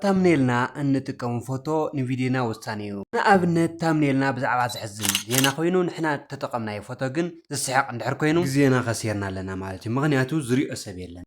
ታምኔልና እንጥቀም ፎቶ ንቪድዮና ወሳኒዩ ንኣብነት ታምኔልና ብዛዕባ ዝሕዝን ዜና ኮይኑ ንሕና ተጠቐምናዮ ፎቶ ግን ዝስሕቕ እንድሕር ኮይኑ ግዜና ከሲርና ኣለና ማለት እዩ። ምክንያቱ ዝሪኦ ሰብ የለን።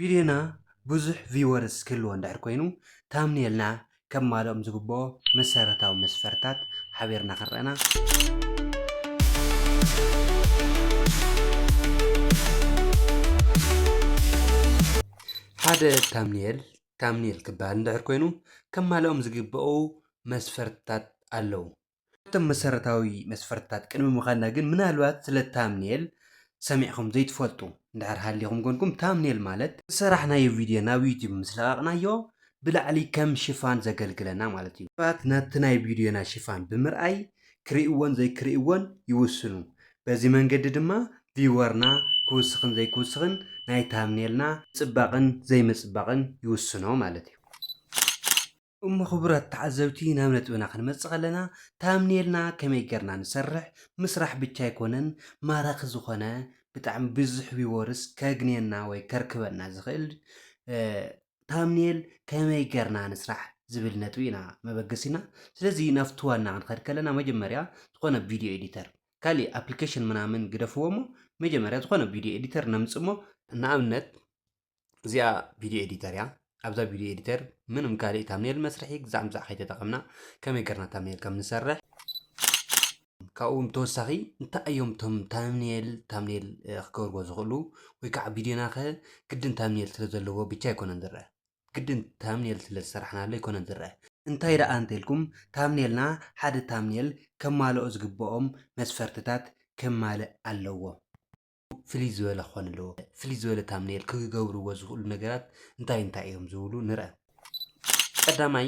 ቪድዮና ብዙሕ ቪወርስ ክህልዎ እንድሕር ኮይኑ ታምኔልና ከማልኦም ዝግብኦ መሰረታዊ መስፈርትታት ሓቢርና ክንርአና ሓደ ታምኔል ክበሃል እንድሕር ኮይኑ ከማልኦም ዝግብኡ መስፈርትታት ኣለዉ። እቶም መሰረታዊ መስፈርትታት ቅድሚ ምኻድና ግን ምናልባት ስለ ታምኔል ሰሚዕኹም ዘይትፈልጡ እንድሕር ሃልይኹም ኮንኩም ታምኔል ማለት ዝሰራሕናዮ ቪድዮ ናብ ዩቲዩብ ምስ ለቐቕናዮ ብላዕሊ ከም ሽፋን ዘገልግለና ማለት እዩ። ሰባት ናቲ ናይ ቪድዮና ሽፋን ብምርኣይ ክርእይዎን ዘይክርእይዎን ይውስኑ። በዚ መንገዲ ድማ ቪወርና ክውስኽን ዘይክውስኽን ናይ ታምኔልና ጽባቕን ዘይምጽባቕን ይውስኖ ማለት እዩ። እሞ ክቡራት ተዓዘብቲ ናብ ነጥብና ክንመጽእ ከለና ታምኔልና ከመይ ጌርና ንሰርሕ ምስራሕ ብቻ ኣይኮነን ማራኺ ዝኾነ ብጣዕሚ ብዙሕ ቪወርስ ከግንየና ወይ ከርክበና ዝኽእል ታምኔል ከመይ ጌርና ንስራሕ ዝብል ነጥቢ ኢና መበገስ ኢና። ስለዚ ናብቲ ዋና ክንከድ ከለና መጀመርያ ዝኾነ ቪድዮ ኤዲተር ካሊእ ኣፕሊኬሽን ምናምን ግደፍዎ እሞ መጀመርያ ዝኾነ ቪድዮ ኤዲተር ነምጽእ እሞ ንኣብነት እዚኣ ቪድዮ ኤዲተር እያ። ኣብዛ ቪድዮ ኤዲተር ምንም ካሊእ ታምኔል መስርሒ ግዛዕ ምዛዕ ከይተጠቐምና ከመይ ጌርና ታምኔል ከም ንሰርሕ ካብኡ ተወሳኺ እንታይ እዮም እቶም ታምኔል ክገብርዎ ዝኽእሉ ወይ ከዓ ቪድዮና ኸ ግድን ታምኔል ስለ ዘለዎ ብቻ ኣይኮነን ዝርአ ግድን ታምኔል ስለ ዝሰራሕናሎ ኣይኮነን ዝርአ እንታይ ደኣ እንተኢልኩም ታምኔልና ሓደ ታምኔል ከማልኦ ዝግብኦም መስፈርትታት ከማልእ ኣለዎ። ፍልይ ዝበለ ክኾን ኣለዎ። ፍልይ ዝበለ ታምኔል ክገብርዎ ዝኽእሉ ነገራት እንታይ እዮም ዝብሉ ንርአ። ቀዳማይ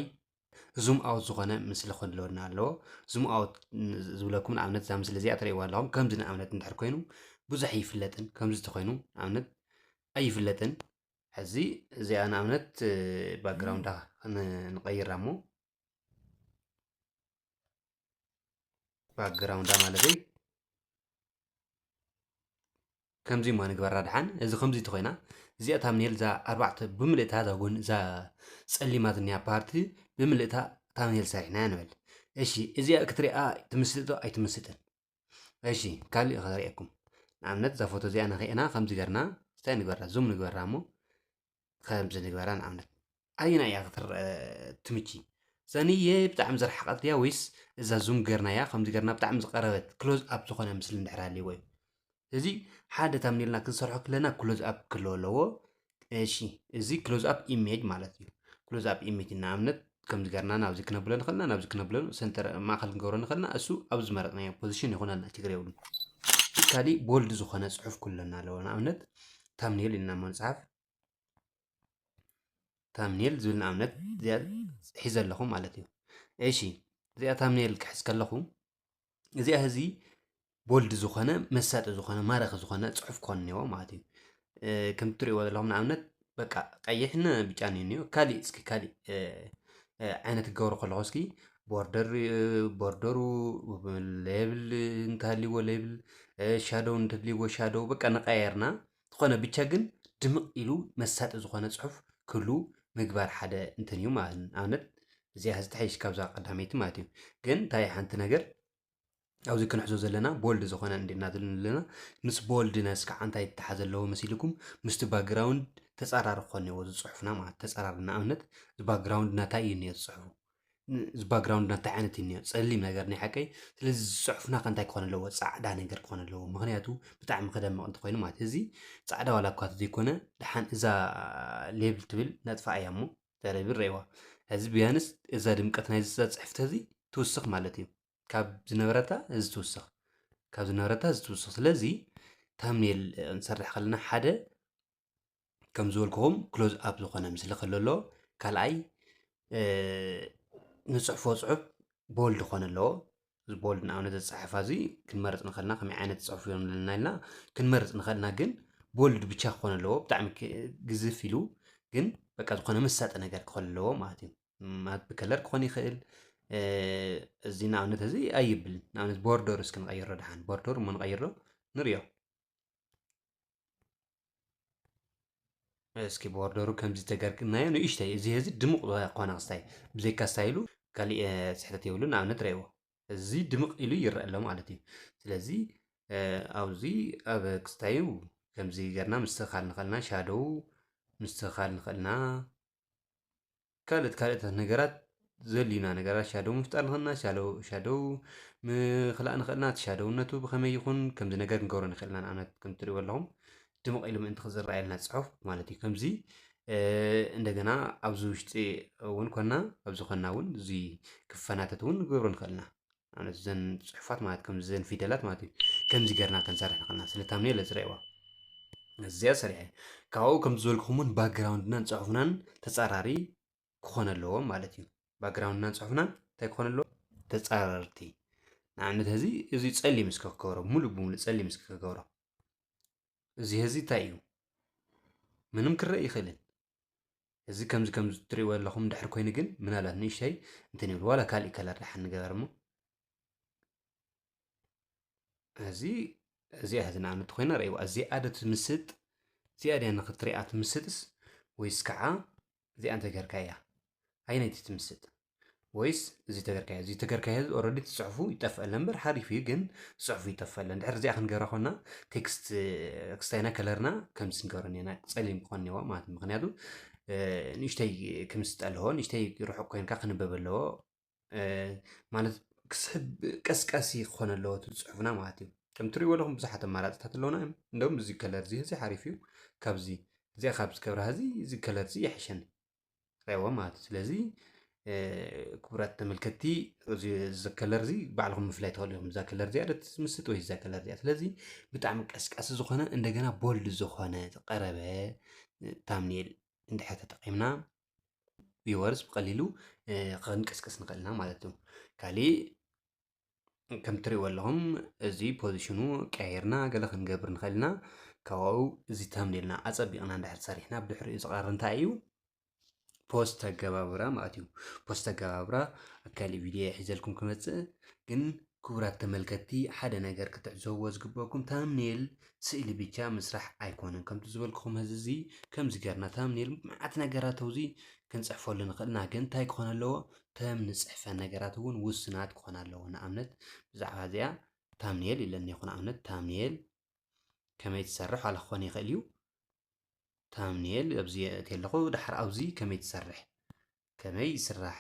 ዙም ኣውት ዝኾነ ምስሊ ክህልወና ኣለዎ። ዙም ኣውት ዝብለኩም ንኣብነት እዛ ምስሊ እዚኣ ትርእይዋ ኣለኹም ከምዚ ንኣብነት እንድሕር ኮይኑ ብዙሕ ኣይፍለጥን ከምዚ እንተኮይኑ ንኣብነት ኣይፍለጥን። ሕዚ እዚኣ ንኣብነት ባክግራውንዳ ንቀይራ እሞ ባክግራውንዳ ማለት እዩ ከምዚ ማ ንግበራ ድሓን እዚ ከምዚ ተኮይና እዚኣ ታምኔል እዛ ኣርባዕተ ብምልእታ እዛ ጎኒ እዛ ፀሊማ ዝኒኣ ፓርቲ ብምልእታ ታምኔል ሰሪሕና ንበል። እሺ እዚኣ ክትሪኣ ትምስጥ ዶ ኣይትምስጥን? እሺ ካሊእ ክሪአኩም ንኣብነት እዛ ፎቶ እዚኣ ንኽእና ከምዚ ገርና እንታይ ንግበራ ዙም ንግበራ እሞ ከምዚ ንግበራ ንኣብነት ኣየና እያ ክትርአ ትምቺ ዘንየ ብጣዕሚ ዝረሓቐት እያ ወይስ እዛ ዙም ገርናያ ከምዚ ገርና ብጣዕሚ ዝቐረበት ክሎዝ ኣፕ ዝኾነ ምስሊ እንድሕር ሃልይዎ እዩ። እዚ ሓደ ታምኔልና ክንሰርሖ ከለና ክሎዝ ኣፕ ክህልዎ ኣለዎ። እሺ እዚ ክሎዝ ኣፕ ኢሜጅ ማለት እዩ። ክሎዝ ኣፕ ኢሜጅ ንኣብነት ከምዚ ገርና ናብዚ ክነብሎ ንኽእልና ናብዚ ክነብሎ ሰንተር ማእኸል ክንገብሮ ንኽእልና እሱ ኣብ ዝመረፅናዮ ፖዚሽን ይኹነልና ችግር የብሉን። ካሊእ ቦልድ ዝኾነ ፅሑፍ ክህልወና ኣለዎ። ንኣብነት ታምኔል ኢልና መፅሓፍ ታምኔል ዝብል ንኣብነት እዚኣ ሒዘ ኣለኹ ማለት እዩ። እሺ እዚኣ ታምኔል ክሕዝ ከለኹ እዚኣ ህዚ ቦልድ ዝኾነ መሳጢ ዝኾነ ማራኺ ዝኾነ ፅሑፍ ክኾን እኒአዎ ማለት እዩ። ከም እትሪእዎ ዘለኹም ንኣብነት በቃ ቀይሕን ብጫን እዩ እኒኦ። ካሊእ እስኪ ካሊእ ዓይነት ክገብሮ ከለኹ እስኪ ቦርደሩ ሌብል እንተሃልይዎ ሌብል ሻዶው እንተድልይዎ ሻዶው በቃ ነቀያየርና ዝኾነ ብቻ ግን ድምቕ ኢሉ መሳጢ ዝኾነ ፅሑፍ ክህሉ ምግባር ሓደ እንትን እዩ ማለት እዩ። ንኣብነት እዚኣ ሕዚ ተሓይሽ ካብዛ ቀዳመይቲ ማለት እዩ። ግን እንታይ ሓንቲ ነገር ኣብዚ ክንሕዞ ዘለና ቦልድ ዝኾነ እንዲና ዘለና ምስ ቦልድነስ ከዓ እንታይ ተሓዘ ኣለዎ መሲልኩም ምስቲ ባክግራውንድ ተፃራሪ ክኾን እኒአዎ ዝፅሑፍና ማለት ተፃራሪ ንኣብነት እዚ ባክግራውንድ ናታይ እዩ እኒኦ ዝፅሑፉ እዚ ባክግራውንድ ናታይ ዓይነት እዩ እኒኦ ፀሊም ነገር ናይ ሓቀይ። ስለዚ ዝፅሑፍና ከ እንታይ ክኾን ኣለዎ ፃዕዳ ነገር ክኾን ኣለዎ ምክንያቱ ብጣዕሚ ክደምቕ እንተኮይኑ ማለት እዚ ፃዕዳ ዋላ እኳ ዘይኮነ ድሓን እዛ ሌብል ትብል ነጥፋ እያ እሞ ተሌብል ረእዋ እዚ ቢያንስ እዛ ድምቀት ናይ ፅሕፍቲ እዚ ትውስኽ ማለት እዩ። ካብ ዝነበረታ እዚ ትውስኽ ካብ ዝነበረታ እዚ ትውስኽ። ስለዚ ታምኔል ክንሰርሕ ከለና ሓደ ከም ዝበልክኹም ክሎዝ ኣፕ ዝኾነ ምስሊ ክህሉ ኣለዎ። ካልኣይ ንፅሕፎ ፅሑፍ ቦልድ ክኾን ኣለዎ። እዚ ቦልድ ንኣብነት ዝፀሓፋ እዚ ክንመርፅ ንኽእልና ከመይ ዓይነት ፅሑፍ እዮም ዘለና ኢልና ክንመርፅ ንኽእልና ግን ቦልድ ብቻ ክኾን ኣለዎ። ብጣዕሚ ግዝፍ ኢሉ ግን በቃ ዝኾነ መሳጢ ነገር ክኾን ኣለዎ ማለት እዩ። ብከለር ክኾን ይኽእል እዚ ንኣብነት እዚ ኣይብልን። ንኣብነት ቦርደር እስኪ ንቀይሮ ድሓን ቦርደር እሞ ንቀይሮ ንሪኦ اسكي بوردرو كم زي تجاركنا يعني إيش تاي زي هذي دمق قانا قستاي بزي كاستايلو قال لي سحتتي يقولون أنا نتريوا زي دمق إلي يرى لهم عادتي سلازي أو زي أب كستايو كم زي جرنا مستخال نخلنا شادو مستخال نخلنا كالت نجارات زلينا نجارات شادو مفتر نخلنا شادو مخلقنا نخلنا شادو نتو بخمي يكون كم زي نجار نقورن نخلنا أنا كم تري لهم دمق إلهم أنت خزر رأينا صحف مالتي كم زي እንደገና ኣብዚ ውሽጢ እውን ኮና ኣብዚ ኮና እውን እዚ ክፈናተት እውን ንገብሮ ንኽእልና ማለት ዘን ፅሑፋት ማለት ከም ዘን ፊደላት ማለት እዩ ከምዚ ጌርና ክንሰርሕ ንኽእልና ስለ ታምኔል ዝረአይዋ እዚኣ ሰሪሐ ካብኡ ከም ዝበልኩምን ባክግራውንድናን ፅሑፍናን ተፃራሪ ክኾነ ኣለዎም ማለት እዩ ባክግራውንድናን ፅሑፍናን እንታይ ክኾነ ኣለዎ ተፃረርቲ ንኣብነት ህዚ እዚ ፀሊም እስከ ክገብሮ ሙሉእ ብሙሉእ ፀሊም እስከ ክገብሮ እዚ ህዚ እንታይ እዩ ምንም ክረአ ይኽእልን እዚ ከምዚ ትሪእዎ ኣለኹም ድሕሪ ኮይኑ ግን ምናልባት ንእሽተይ እንትን ይብል ዋላ ካሊእ ከለር ድሓን ንገበር እሞ እዚኣ ሕዚ ንኣብነት ኮይና ረእይዋ እዚኣ ዶ ትምስጥ እዚኣ ድያ ንኽትሪኣ ትምስጥስ ወይስ ከዓ እዚኣ እንተገርካ እያ ኣየነይቲ ትምስጥ ወይስ እዚ ተገርካዮ እዚ ተገርካዮ ኦልሬዲ ትፅሑፉ ይጠፍአለ እምበር ሓሪፍ እዩ ግን ፅሑፉ ይጠፍአለ እንድሕር እዚኣ ክንገብራ ኮና ቴክስት ክስታይና ከለርና ከምዚ ንገብረ ኔና ፀሊም ክኾን እኒዎ ማለት ምክንያቱ ንእሽተይ ክምስጥ ኣለዎ ንእሽተይ ርሑቕ ኮንካ ክንበብ ኣለዎ ማለት ክስሕብ ቀስቃሲ ክኾን ኣለዎ እቲ ፅሑፍና ማለት እዩ ከም ትሪእዎ ኣለኹም ብዙሓት ኣማራፅታት ኣለውና እዮም እንደውም እዚ ከለር እዚ ሓሪፍ እዩ ካብዚ እዚኣ ካብ ዝገብራ እዚ እዚ ከለር እዚ የሕሸኒ ረእይዎ ማለት እዩ ስለዚ ክቡራት ተመልከቲ እዚ ከለር እዚ ባዕልኩም ምፍላይ ትኽእሉ ኢኹም እዛ ከለር እዚኣ ዶ ትምስጥ ወይ እዛ ከለር እዚኣ ስለዚ ብጣዕሚ ቀስቃሲ ዝኾነ እንደገና ቦልድ ዝኾነ ዝቐረበ ታምኔል እንድሕር ተጠቒምና ቪወርስ ብቐሊሉ ክንቀስቅስ ንኽእል ኢና ማለት እዩ ካሊእ ከም ትሪእዎ ኣለኹም እዚ ፖዚሽኑ ቀያይርና ገለ ክንገብር ንኽእል ኢና ካብኡ እዚ ታምኔልና ኣፀቢቕና እንድሕር ሰሪሕና ብድሕሪኡ ዝቐር እንታይ እዩ ፖስት ኣገባብራ ማለት እዩ ፖስት ኣገባብራ ኣብ ካሊእ ቪድዮ ሒዘልኩም ክመፅእ ግን ክቡራት ተመልከቲ ሓደ ነገር ክትዕዘብዎ ዝግበአኩም ታምኔል ስእሊ ብቻ ምስራሕ ኣይኮነን ከምቲ ዝበልኩኹም ህዚ እዚ ከምዚ ጌርና ታምኔል መዓት ነገራት ኣብዚ ክንፅሕፈሉ ንኽእልና ግን እንታይ ክኾን ኣለዎ ተም ንፅሕፈ ነገራት እውን ውስናት ክኾን ኣለዎ ንኣብነት ብዛዕባ እዚኣ ታምኔል ኢለኒ ይኹን ኣብነት ታምኔል ከመይ ትሰርሕ ዋላ ክኾን ይኽእል እዩ ታምኔል ኣብዚ ኣትየ ኣለኹ ድሓር ኣብዚ ከመይ ትሰርሕ ከመይ ይስራሕ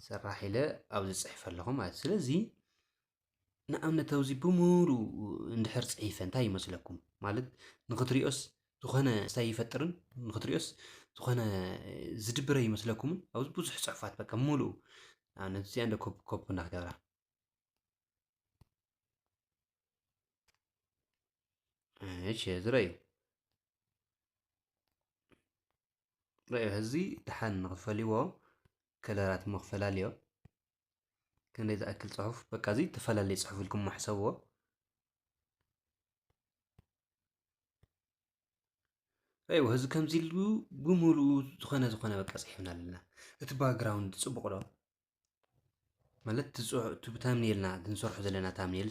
ስራሕ ኢለ ኣብዚ ፅሒፍ ኣለኹ ማለት ስለዚ ንኣብነት ኣብዚ ብሙሉእ እንድሕር ፅሒፈ እንታይ ይመስለኩም ማለት ንኽትሪኦስ ዝኾነ ስታይ ይፈጥርን ንኽትሪኦስ ዝኾነ ዝድብረ ይመስለኩምን ኣብዚ ብዙሕ ፅሑፋት በቃ ሙሉእ ንኣብነት እዚኣ እንደ ኮፕ እናክገብራ እሺ ዝረአዩ እዚ ድሓን ንኽፈልይዎ ከለራት መኽፈላለዮ ክንደይ ዝኣክል ፅሑፍ በቃ እዚ ተፈላለየ ፅሑፍ ኢልኩም ማሕሰብዎ ረእይዎ እዚ ከምዚ ኢሉ ብሙሉእ ዝኾነ በቃ ፅሒፍና ኣለና እቲ ባክግራውንድ ፅቡቕ ዶ ማለት እቲ ታምኔልና ንሰርሖ ዘለና ታምኔል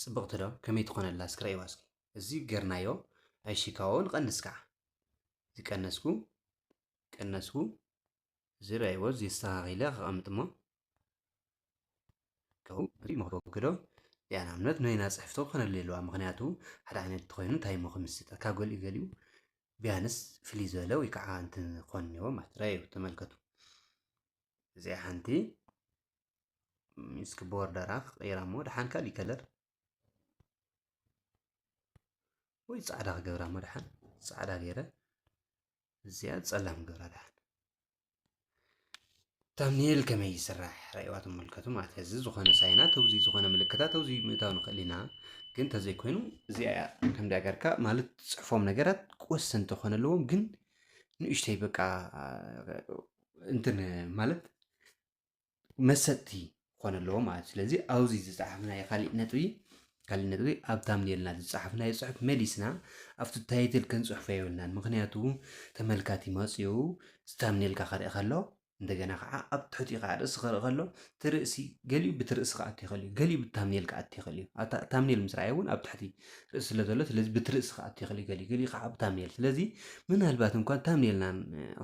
ፅብቕቲ ዶ ከመይ ትኾነ ኣላ እስኪ ረእይዋ እስኪ እዚ ጌርናዮ ኣይሽካዎ ንቐንስ ከዓ እዚ ቀነስኩ እዚ ረእይዎ እዚ ኣስተኻኺለ ክቐምጥ እሞ ካብኡ እዚ መክበክዶ ያ ንኣብነት ነይና ፅሕፍቶ ክኾነሉ የለዋ ምክንያቱ ሓደ ዓይነት ኮይኑ እንታይ ሞ ክምስጥ ካብ ገሊኡ ቢያንስ ፍልይ ዝበለ ወይ ከዓ እንትን ክኾን እኒዎ ማለት ረእዩ ተመልከቱ እዚኣ ሓንቲ ምስኪ ቦርደራ ክቕይራ እሞ ድሓን ካሊእ ከለር ወይ ፃዕዳ ክገብራ እሞ ድሓን ፃዕዳ ገይረ እዚኣ ፀላም ገብራ ድሓን ታምኔል ከመይ ይስራሕ ረእይዋ ተመልከቱ ማለት እዚ ዝኾነ ሳይናት ኣብዚ ዝኾነ ምልክታት ኣብዚ ምእታው ንኽእል ኢና ግን ተዘይኮይኑ እዚኣ ከም ዳገርካ ማለት ፅሕፎም ነገራት ወሰንቲ ክኾነ ኣለዎም ግን ንእሽተይ በቃ እንትን ማለት መሰጥቲ ክኾነ ኣለዎ ማለት ስለዚ ኣብዚ ዝፀሓፍናዮ ካሊእ ነጥቢ ኣብ ታምኔልና ዝፀሓፍናዮ ፅሑፍ መሊስና ኣብቲ ታይትል ክንፅሕፎ የብልናን ምክንያቱ ተመልካቲ መፅኡ እዚ ታምኔልካ ክርኢ ከሎ እንደገና ከዓ ኣብ ትሕቲ ከዓ ርእሲ ክርኢ ከሎ እቲ ርእሲ ገሊኡ በቲ ርእሲ ክኣቱ ይኽእል እዩ ገሊኡ ብታምኔል ክኣቱ ይኽእል እዩ ታምኔል ምስ ረኣየ እውን ኣብ ትሕቲ ርእሲ ስለ ዘሎ ስለዚ በቲ ርእሲ ክኣቱ ይኽእል እዩ ገሊኡ ከዓ ብታምኔል ስለዚ ምናልባት እንኳን ታምኔልና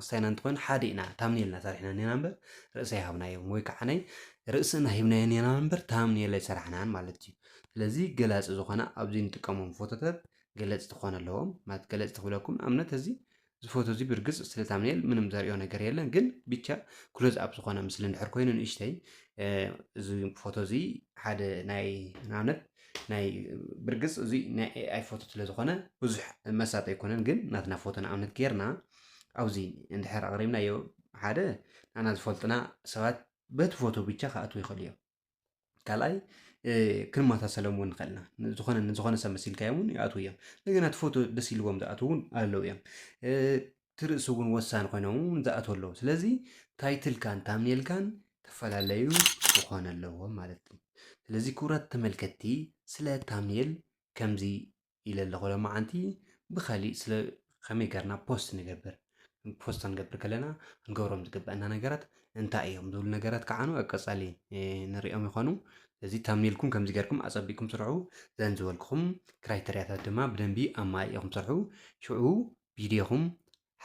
ክሳይና እንተኮይኑ ሓደ ኢና ታምኔልና ሰሪሕና ኔና እምበር ርእሲ ኣይሃብናዮም ወይ ከዓ ናይ ርእስና ሂብናዮ ኔና እምበር ታምኔል ኣይሰራሕናን ማለት እዩ ስለዚ ገላፂ ዝኾነ ኣብዚ እንጥቀሞም ፎቶታት ገለፅቲ ክኾኑ ኣለዎም ማለት ገለፅቲ ክብለኩም ንኣብነት እዚ ፎቶ እዚ ብርግፅ ስለ ታምኔል ምንም ዘርእዮ ነገር የለን ግን ብቻ ክሎዝ ኣብ ዝኾነ ምስሊ እንድሕር ኮይኑ ንእሽተይ እዚ ፎቶ እዚ ሓደ ናይ ንኣብነት ናይ ብርግፅ እዚ ናይ ኤኣይ ፎቶ ስለ ዝኾነ ብዙሕ መሳጥ ኣይኮነን ግን ናትና ፎቶ ንኣብነት ጌርና ኣብዚ እንድሕር ኣቕሪብናዮ ሓደ ንኣና ዝፈልጡና ሰባት በቲ ፎቶ ብቻ ክኣትዉ ይኽእሉ እዮም ካልኣይ ክንመሳሰሎም እውን ንኽእልና ንዝኾነ ሰብ መሲልካዮም እውን ይኣትዉ እዮም እንደገና እቲ ፎቶ ደስ ኢልዎም ዝኣትዉ እውን ኣለዉ እዮም እቲ ርእሲ እውን ወሳኒ ኮይኖም እውን ዝኣትዉ ኣለዉ ስለዚ ታይትልካን ታምኔልካን ተፈላለዩ ክኾኑ ኣለዎም ማለት እዩ ስለዚ ክቡራት ተመልከትቲ ስለ ታምኔል ከምዚ ኢለ ኣለኹ ሎማዓንቲ ብካሊእ ስለ ከመይ ጌርና ፖስት ንገብር ፖስት ክንገብር ከለና ክንገብሮም ዝግበአና ነገራት እንታይ እዮም ዝብሉ ነገራት ከዓኑ ኣብ ቀፃሊ ንሪኦም ይኾኑ እዚ ታምኔልኩም ከምዚ ጌርኩም ኣፀቢቅኩም ስርሑ ዘን ዝበልኩኹም ክራይተርያታት ድማ ብደንቢ ኣማሊእኹም ስርሑ ሽዑ ቪድዮኹም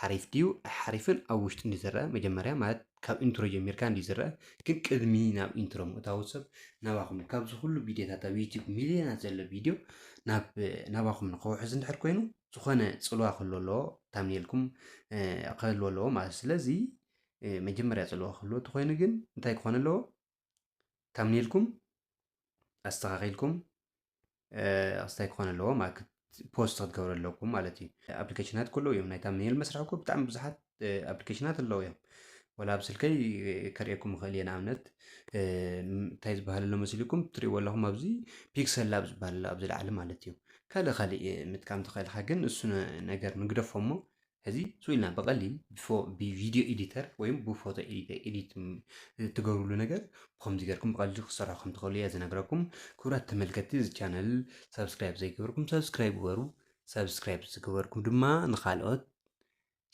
ሓሪፍ ድዩ ኣይሓሪፍን ኣብ ውሽጢ እንዲ ዝረአ መጀመርያ ማለት ካብ ኢንትሮ ጀሚርካ እንዲ ዝረአ ግን ቅድሚ ናብ ኢንትሮ ምእታዊ ሰብ ናባኹም ካብዚ ኩሉ ቪድዮታት ኣብ ዩቲብ ሚልዮናት ዘሎ ቪድዮ ናባኹም ንክውሕዝ እንድሕር ኮይኑ ዝኾነ ፅልዋ ክህልዎ ኣለዎ ታምኔልኩም ክህልዎ ኣለዎ ማለት ስለዚ መጀመርያ ፅልዋ ክህልዎ እንተኮይኑ ግን እንታይ ክኾን ኣለዎ ታምኔልኩም ኣስተኻኺልኩም ኣስታይ ክኾን ኣለዎ ማለት ፖስት ክትገብሩ ኣለኩም ማለት እዩ ኣፕሊኬሽናት ኩሉ እዮም ናይ ታምኔል መስርሒ እኮ ብጣዕሚ ብዙሓት ኣፕሊኬሽናት ኣለዉ እዮም ወላ ኣብ ስልከይ ከርእየኩም ይኽእል እየ ንኣብነት እንታይ ዝበሃል ኣሎ መሲልኩም ትሪእዎ ኣለኹም ኣብዚ ፒክሰል ላብ ዝበሃል ኣብዚ ላዕሊ ማለት እዩ ካልእ ምጥቃም ትኽእልካ ግን እሱ ነገር ንግደፎ እሞ ሕዚ ስኢልና ብቐሊል ብቪድዮ ኤዲተር ወይም ብፎቶ ኤዲት ትገብርሉ ነገር ብከምዚ ጌርኩም ብቐሊሉ ክሰርሑ ከም ትኽእሉ እየ ዝነግረኩም ክቡራት ተመልከቲ እዚ ቻነል ሰብስክራይብ ዘይገበርኩም ሰብስክራይብ ግበሩ ሰብስክራይብ ዝገበርኩም ድማ ንኻልኦት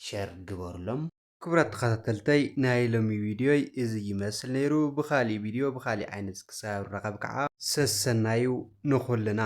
ሸር ግበሩሎም ክቡራት ተኸታተልተይ ናይ ሎሚ ቪድዮ እዚ ይመስል ነይሩ ብኻሊእ ቪድዮ ብኻሊእ ዓይነት ክሳብ ረኸብ ከዓ ሰሰናዩ ንኹልና